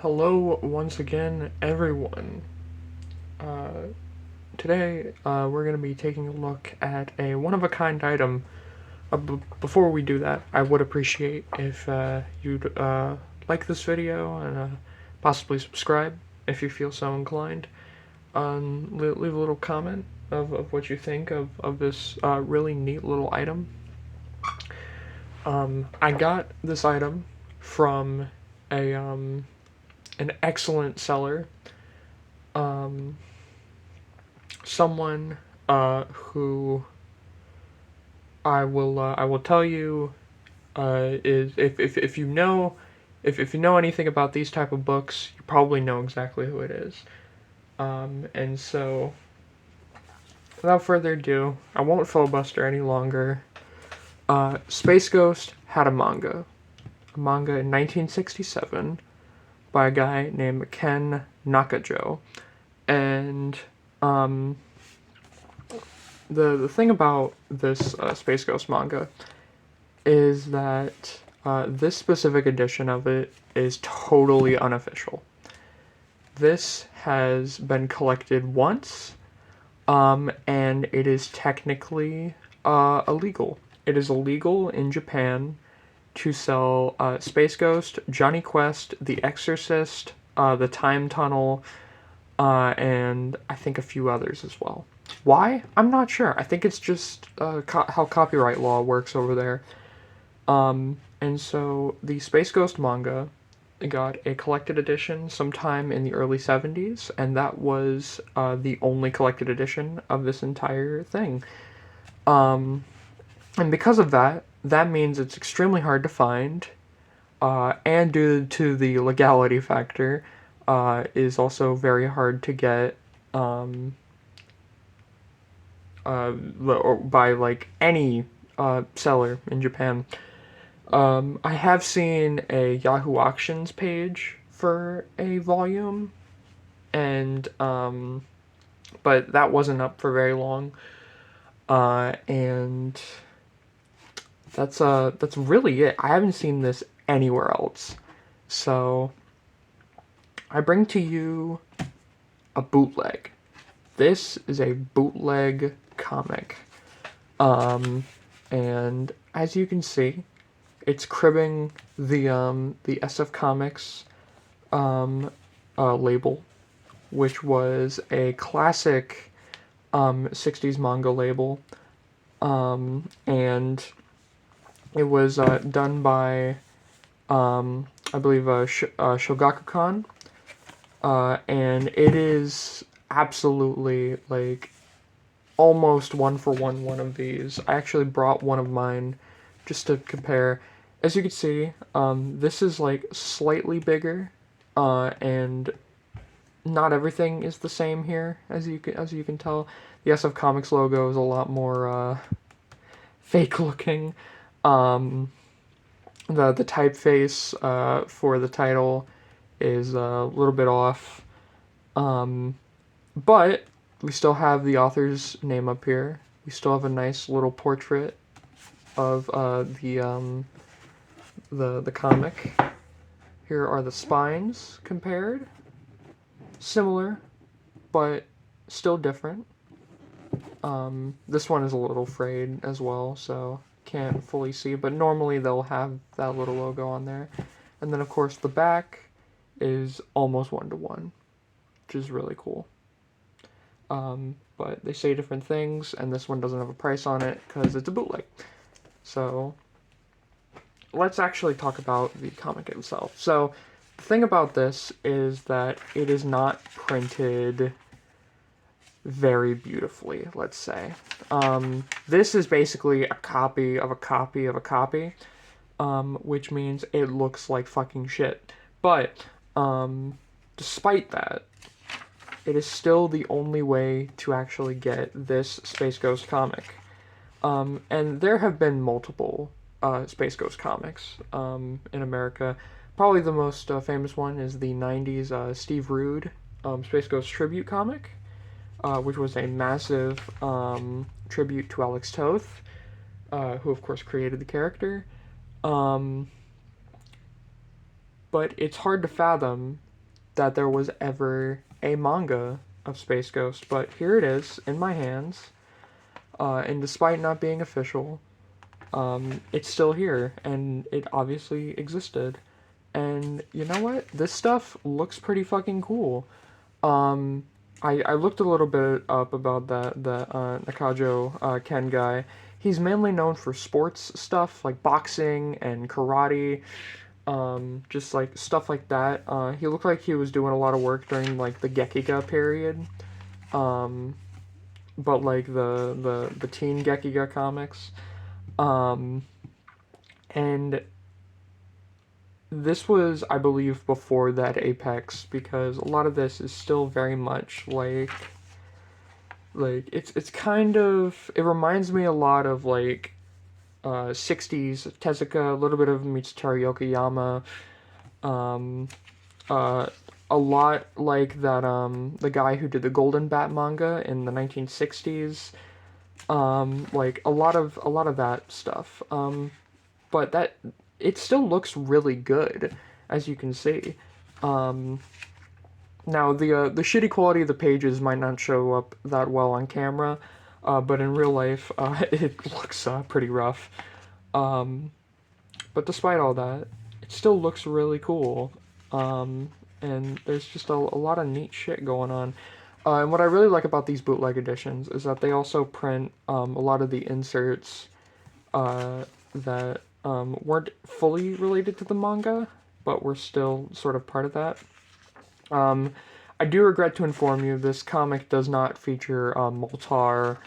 Hello once again, everyone. Uh, Today, we're going to be taking a look at a one-of-a-kind item. Before we do that, I would appreciate if you'd like this video and possibly subscribe if you feel so inclined. Leave a little comment of what you think of this really neat little item. I got this item from an excellent seller, um, someone who I will tell you is if you know if you know anything about these type of books, you probably know exactly who it is. And so, without further ado, I won't filibuster any longer. Space Ghost had a manga in 1967 by a guy named Ken Nakajo, and um, the thing about this Space Ghost manga is that this specific edition of it is totally unofficial. This has been collected once, and it is technically illegal. It is illegal in Japan to sell Space Ghost, Johnny Quest, The Exorcist, The Time Tunnel, and I think a few others as well. Why? I'm not sure. I think it's just how copyright law works over there. And so the Space Ghost manga got a collected edition sometime in the early 70s, and that was the only collected edition of this entire thing. And because of that, that means it's extremely hard to find, and due to the legality factor, is also very hard to get or by like any seller in Japan. I have seen a Yahoo Auctions page for a volume, and but that wasn't up for very long. And that's really it. I haven't seen this anywhere else. So I bring to you a bootleg. This is a bootleg comic. And as you can see, it's cribbing the SF Comics label, which was a classic 60s manga label, and it was done by I believe Shogakukan, and it is absolutely like almost one of these. I actually brought one of mine just to compare. As you can see, this is like slightly bigger, and not everything is the same here. As you can tell, the SF Comics logo is a lot more fake looking. The typeface for the title is a little bit off, but we still have the author's name up here. We still have a nice little portrait of the comic. Here are the spines compared. Similar, but still different. This one is a little frayed as well, so can't fully see, but normally they'll have that little logo on there. And then of course the back is almost 1-to-1, which is really cool. But they say different things, and this one doesn't have a price on it because it's a bootleg. So let's actually talk about the comic itself. So the thing about this is that it is not printed very beautifully, let's say. This is basically a copy of a copy of a copy, which means it looks like fucking shit. But despite that, it is still the only way to actually get this Space Ghost comic. And there have been multiple Space Ghost comics in America. Probably the most famous one is the 90s Steve Rude Space Ghost tribute comic, which was a massive tribute to Alex Toth, who of course created the character. But it's hard to fathom that there was ever a manga of Space Ghost, but here it is in my hands. And despite not being official, it's still here, and it obviously existed. And you know what? This stuff looks pretty fucking cool. I looked a little bit up about the Nakajo Ken guy. He's mainly known for sports stuff like boxing and karate, just like stuff like that. He looked like he was doing a lot of work during like the Gekiga period, um, but like the teen Gekiga comics, um, and this was, I believe, before that Apex, because a lot of this is still very much like it's kind of, it reminds me a lot of like 60s Tezuka, a little bit of Mitsutaro Yokoyama, um, uh, a lot like that the guy who did the Golden Bat manga in the 1960s, like a lot of that stuff. But that, it still looks really good, as you can see. Now the shitty quality of the pages might not show up that well on camera, but in real life, it looks pretty rough. But despite all that, it still looks really cool. And there's just a lot of neat shit going on. And what I really like about these bootleg editions is that they also print a lot of the inserts that weren't fully related to the manga, but were still sort of part of that. I do regret to inform you, this comic does not feature Moltar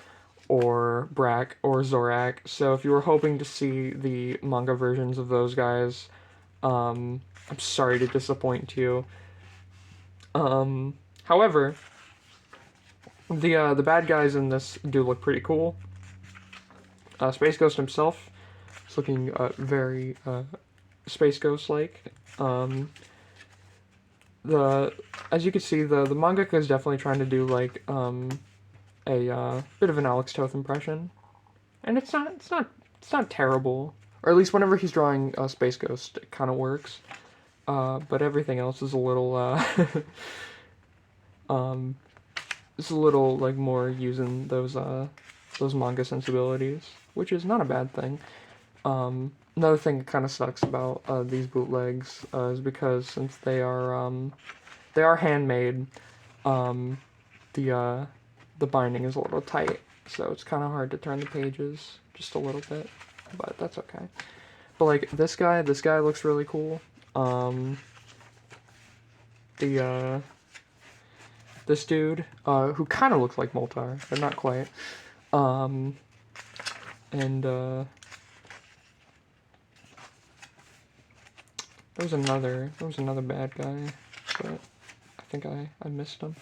or Brack or Zorak, so if you were hoping to see the manga versions of those guys, I'm sorry to disappoint you. However, the bad guys in this do look pretty cool. Space Ghost himself is looking very Space Ghost-like. As you can see, the mangaka is definitely trying to do like a bit of an Alex Toth impression, and it's not terrible. Or at least whenever he's drawing Space Ghost, it kind of works. But everything else is a little it's a little like more using those manga sensibilities, which is not a bad thing. Another thing that kind of sucks about these bootlegs is because since they are handmade, the binding is a little tight, so it's kind of hard to turn the pages just a little bit, but that's okay. But like this guy looks really cool. This dude, who kind of looks like Moltar, but not quite. And there was another bad guy, but I think I missed him.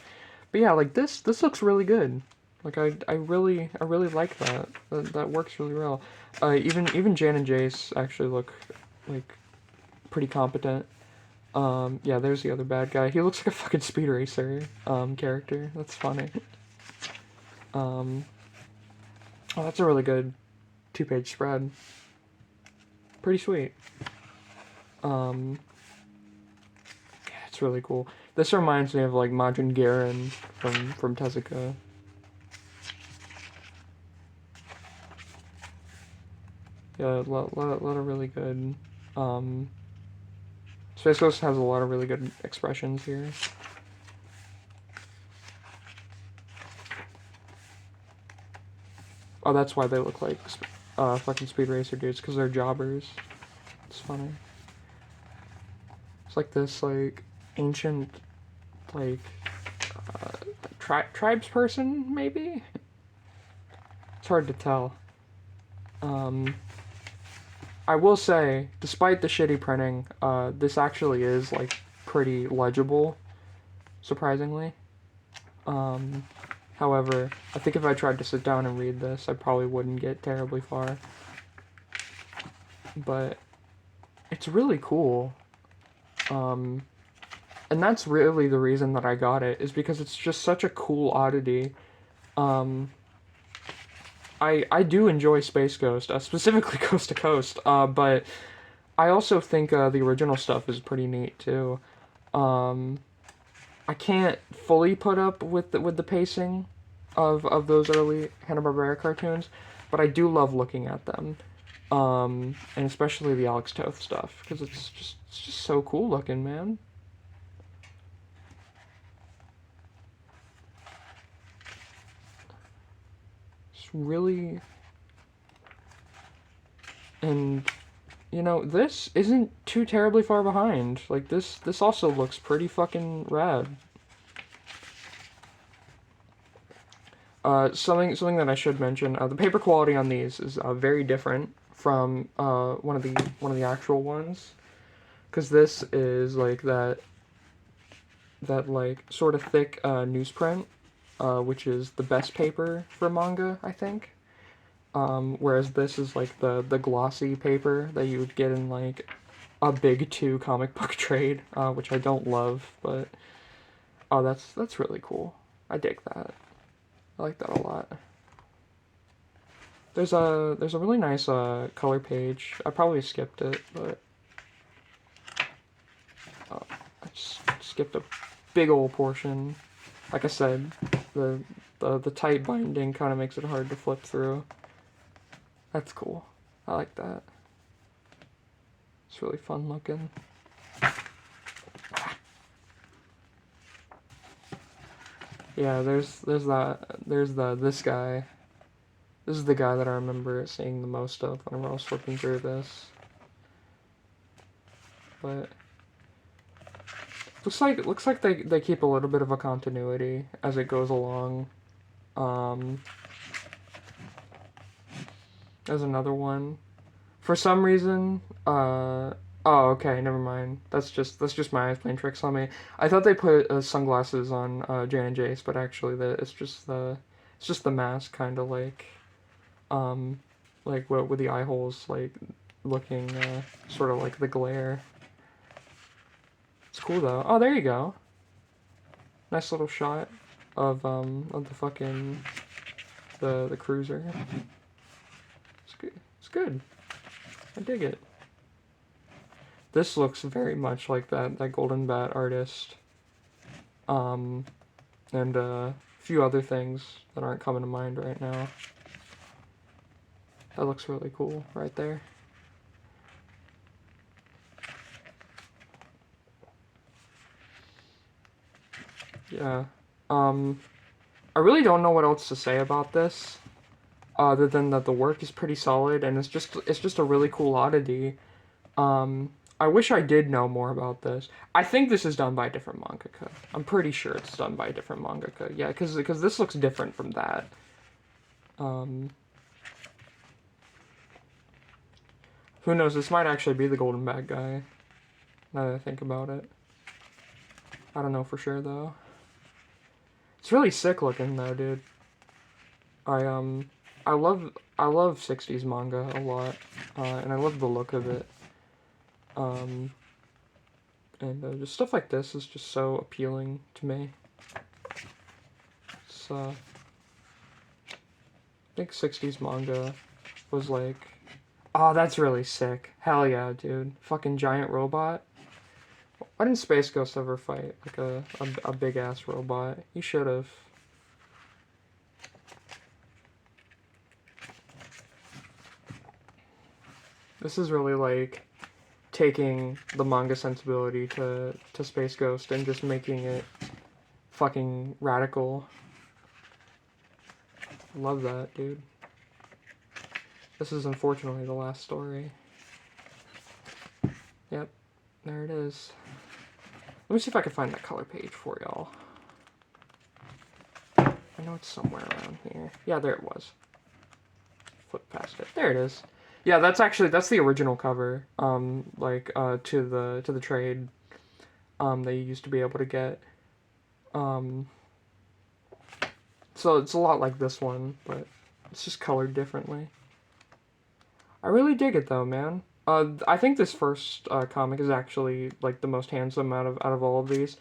But yeah, like this looks really good. Like I really like that. That works really well. Even Jan and Jace actually look like pretty competent. Yeah, there's the other bad guy. He looks like a fucking Speed Racer character. That's funny. Oh, that's a really good 2-page spread. Pretty sweet. Yeah, it's really cool. This reminds me of like Majin Garen from Tezuka. Yeah, a lot of really good. Space Ghost has a lot of really good expressions here. Oh, that's why they look like fucking Speed Racer dudes, because they're jobbers. It's funny. It's like this, like, ancient, like, tribes person, maybe? It's hard to tell. I will say, despite the shitty printing, this actually is, like, pretty legible, surprisingly. However, I think if I tried to sit down and read this, I probably wouldn't get terribly far. But it's really cool. And that's really the reason that I got it, is because it's just such a cool oddity. I do enjoy Space Ghost, specifically Coast to Coast, but I also think the original stuff is pretty neat too. I can't fully put up with the pacing of those early Hanna-Barbera cartoons, but I do love looking at them, and especially the Alex Toth stuff because it's just so cool looking, man. It's really, and you know, this isn't too terribly far behind. Like this also looks pretty fucking rad. Something that I should mention: the paper quality on these is very different from one of the actual ones, because this is like that like sort of thick newsprint, which is the best paper for manga, I think. Whereas this is like the glossy paper that you would get in like a big 2 comic book trade, which I don't love, but oh, that's really cool. I dig that. I like that a lot. There's a really nice color page. I probably skipped it, but I just skipped a big old portion. Like I said, the tight binding kind of makes it hard to flip through. That's cool. I like that. It's really fun looking. Yeah, there's this guy. This is the guy that I remember seeing the most of whenever I was flipping through this. But looks like they keep a little bit of a continuity as it goes along. There's another one. For some reason, oh, okay, never mind. That's just my eyes playing tricks on me. I thought they put sunglasses on Jan and Jace, but actually, it's just the mask, kind of like what with the eye holes, like looking sort of like the glare. It's cool though. Oh, there you go. Nice little shot of the fucking the cruiser. It's good. It's good. I dig it. This looks very much like that Golden Bat artist. And a few other things that aren't coming to mind right now. That looks really cool right there. Yeah. I really don't know what else to say about this, other than that the work is pretty solid and it's just a really cool oddity. I wish I did know more about this. I think this is done by a different mangaka. I'm pretty sure it's done by a different mangaka. Yeah, because this looks different from that. Who knows? This might actually be the Golden Bag guy. Now that I think about it, I don't know for sure though. It's really sick looking though, dude. I love 60s manga a lot, and I love the look of it. And just stuff like this is just so appealing to me. It's, I think 60s manga was like, oh, that's really sick. Hell yeah, dude. Fucking giant robot. Why didn't Space Ghost ever fight like a big ass robot? He should have. This is really like taking the manga sensibility to Space Ghost and just making it fucking radical. Love that, dude. This is unfortunately the last story. Yep, there it is. Let me see if I can find that color page for y'all. I know it's somewhere around here. Yeah, there it was. Flip past it. There it is. Yeah, that's the original cover. To the trade. That you used to be able to get. So it's a lot like this one, but it's just colored differently. I really dig it though, man. I think this first comic is actually like the most handsome out of all of these.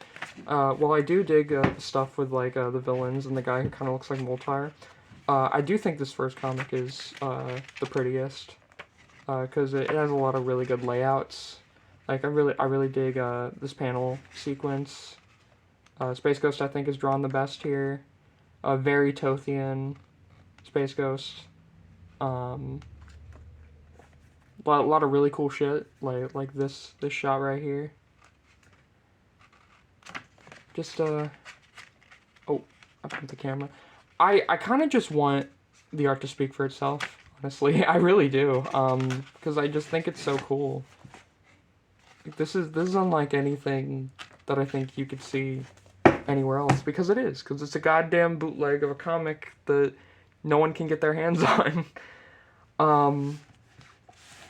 While I do dig the stuff with like the villains and the guy who kind of looks like Moltar, I do think this first comic is the prettiest because it has a lot of really good layouts. Like I really dig this panel sequence. Space Ghost, I think, is drawn the best here. Very Tothian Space Ghost. Lot of really cool shit, like this shot right here. Just oh, I put the camera. I kind of just want the art to speak for itself. Honestly, I really do. Because I just think it's so cool. Like, this is unlike anything that I think you could see anywhere else, because it is. Because it's a goddamn bootleg of a comic that no one can get their hands on.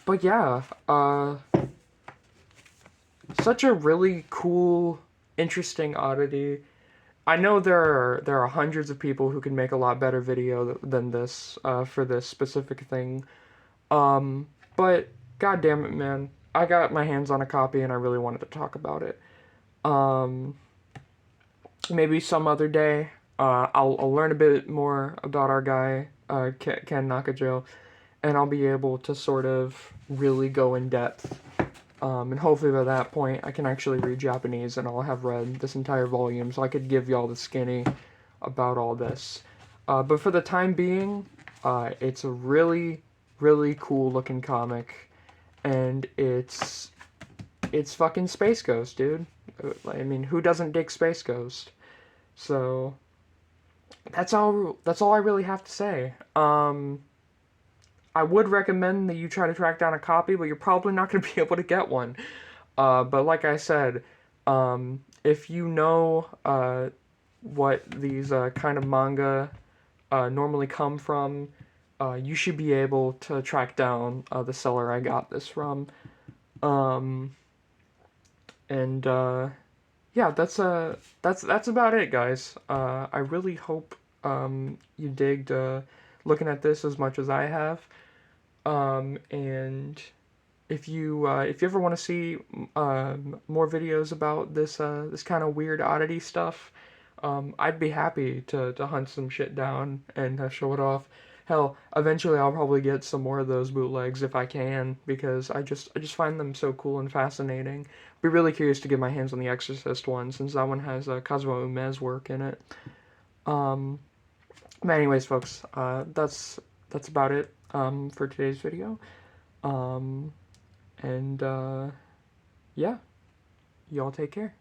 But yeah, such a really cool, interesting oddity. I know there are hundreds of people who can make a lot better video than this for this specific thing. But god damn it, man, I got my hands on a copy and I really wanted to talk about it. Maybe some other day, I'll learn a bit more about our guy, Ken Nakajo, and I'll be able to sort of really go in depth. And hopefully by that point, I can actually read Japanese and I'll have read this entire volume, so I could give y'all the skinny about all this. But for the time being, it's a really, really cool looking comic, and it's fucking Space Ghost, dude. I mean, who doesn't dig Space Ghost? So that's all I really have to say. I would recommend that you try to track down a copy, but you're probably not going to be able to get one. But like I said, if you know what these kind of manga normally come from, you should be able to track down the seller I got this from. Yeah, that's about it, guys. I really hope you digged looking at this as much as I have. And if you ever want to see more videos about this this kind of weird oddity stuff, I'd be happy to hunt some shit down and show it off. Hell, eventually I'll probably get some more of those bootlegs if I can, because I just find them so cool and fascinating. I'd be really curious to get my hands on the Exorcist one, since that one has Kazuo Ume's work in it. But anyways, folks, that's about it for today's video. And yeah, y'all take care.